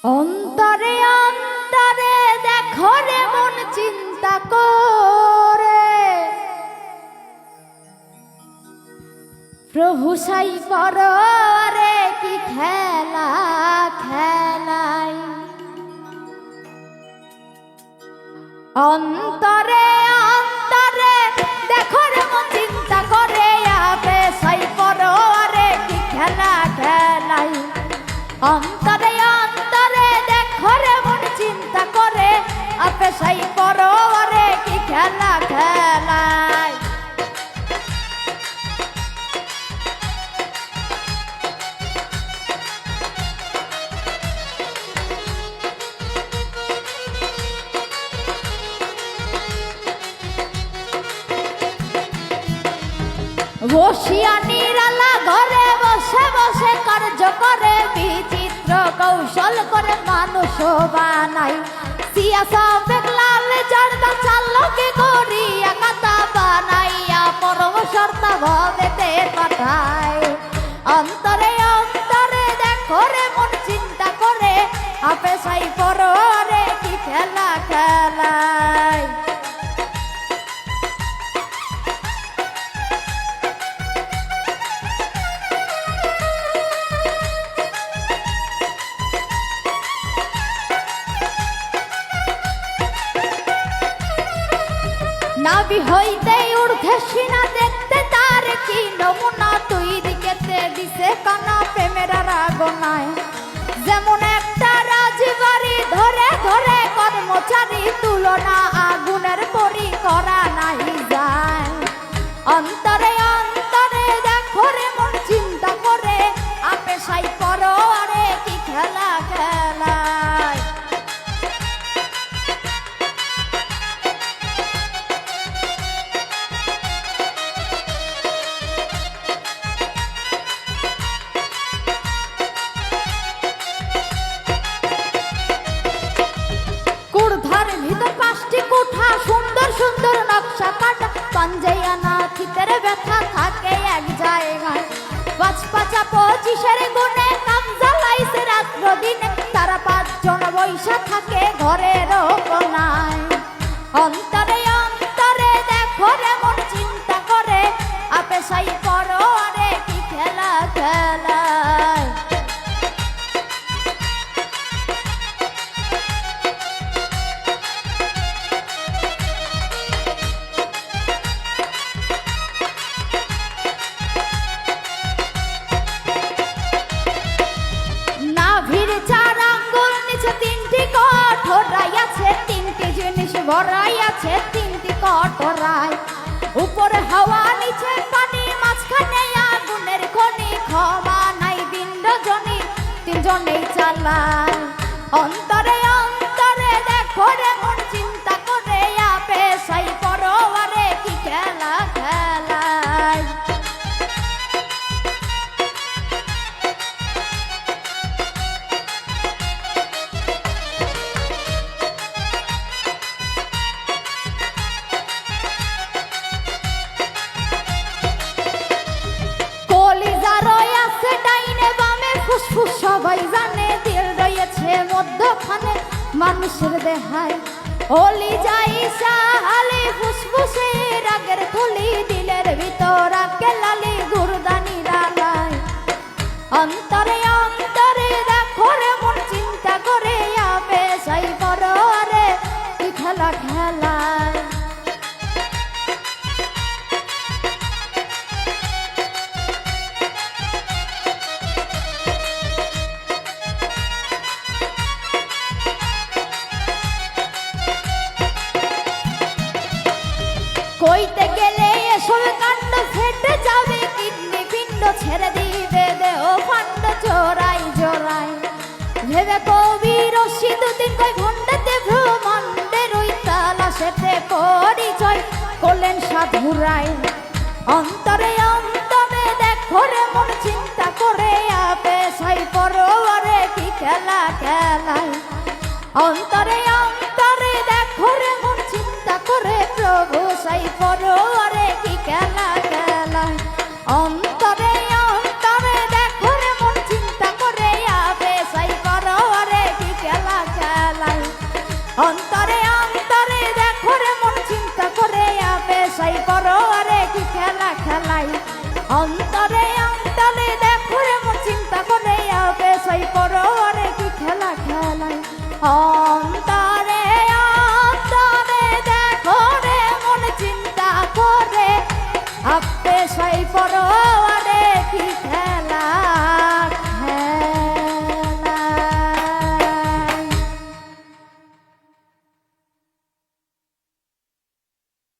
অন্তরে অন্তরে দেখো রে মন চিন্তা করে প্রভু সাই পরে কি খেলা খেলাই। অন্তরে অন্তরে দেখো রে মন চিন্তা করে আপে সাই পরে কি খেলা খেলাই। অন্তরে অন্তরে দেখো রে মন চিন্তা করে আপে সাই পরে কি খেলা খেলাই। বসিয়া নিরালা ঘরে বসে বসে কার্য করে বিচিত্র কৌশল করে মানুষ বানাই। সিয়াসা বেগলাল জর্দা চালকে গড়িয়া কাতা বানাইয়া পরম সর্তা ভবেতে পাঠায়। অন্তরে অন্তরে দেখো রে মন চিন্তা করে আপে সাই পরে কি খেলা খেলায়। নাভি হইতে ঊর্ধ্বে সিনা দেখতে তার কি নমুনা তুই দিকেতে দিছে কানা প্রেমের রাগনায়। যেমন একটা রাজবাড়ি ধরে ধরে কর্মচারী তুলনা আগুনের পরি করা নাই যায়। অন্তরে অন্তরে দেখো রে মন চিন্তা করে আপে সাই পরে কি খেলা খেলায়। ভিতর পাঁচটি কোঠা সুন্দর সুন্দর নকশা কাটা পাঞ্জাইয়া না থিতের ব্যথা থাকে এক জায়গায়। পাঁচ পাঁচা 25-এর গুণে কাম জ্বালাইছে রাত্র দিনে তারা 5 জন বৈশা থাকে ঘরের কোনায়। অন্তরে অন্তরে দেখো রে মন চিন্তা করে আপে সাই পরে কি খেলা খেলায়। ভরাই আছে 3টি কটরায়। উপরে হাওয়া নিচে পানি মাঝখানে আগুনের খনি ক্ষমা নাই দিন রজনী 3 জনেই চালায়। অন্তরে অন্তরে দেখো রে মন চিন্তা করে আপে সাই পরে কি খেলা খেলায়। ফুসফুস সবাই জানে দিল রয়েছে মধ্যখানে মানুষের দেহায়। হলি যাই সাহালি ফুসফুসে রাগের থলি দিলের ভিতর আগে লালি গুরদানি রালায়। অন্তরে অন্তরে দেখো রে মন চিন্তা করে আপে সাই পরে কি খেলা খেলায়। কইতে গেলে এসব কাণ্ড ফেটে যাবে কিডনি পিণ্ড ছেড়ে দিবে দেহ ফান্ড চোরাই জোড়াই। ভেবে কবি রশি 2 দিন কই ভণ্ডেতে ভ্রমণ্ডের ওই তালাশেতে পরিচয় করলেন সাধুরাই। অন্তরে অন্তরে দেখো রে মন চিন্তা করে আপে সাই পরে কি খেলা খেলায়। অন্তরে অন্তরে দেখো রে মন চিন্তা করে প্রভু সাই পরে কি খেলা খেলায়। অন্তরে অন্তরে দেখো রে মন চিন্তা করে আপে সাই পরে কি সাই করো আরে কি খেলা খেলাই অন্তরে অন্তরে দেখো রে মন চিন্তা করে আবে সাই করো আরে কি খেলা খেলাই অন্তরে অন্তরে দেখো রে মন চিন্তা করে আপে সাই করো আরে কি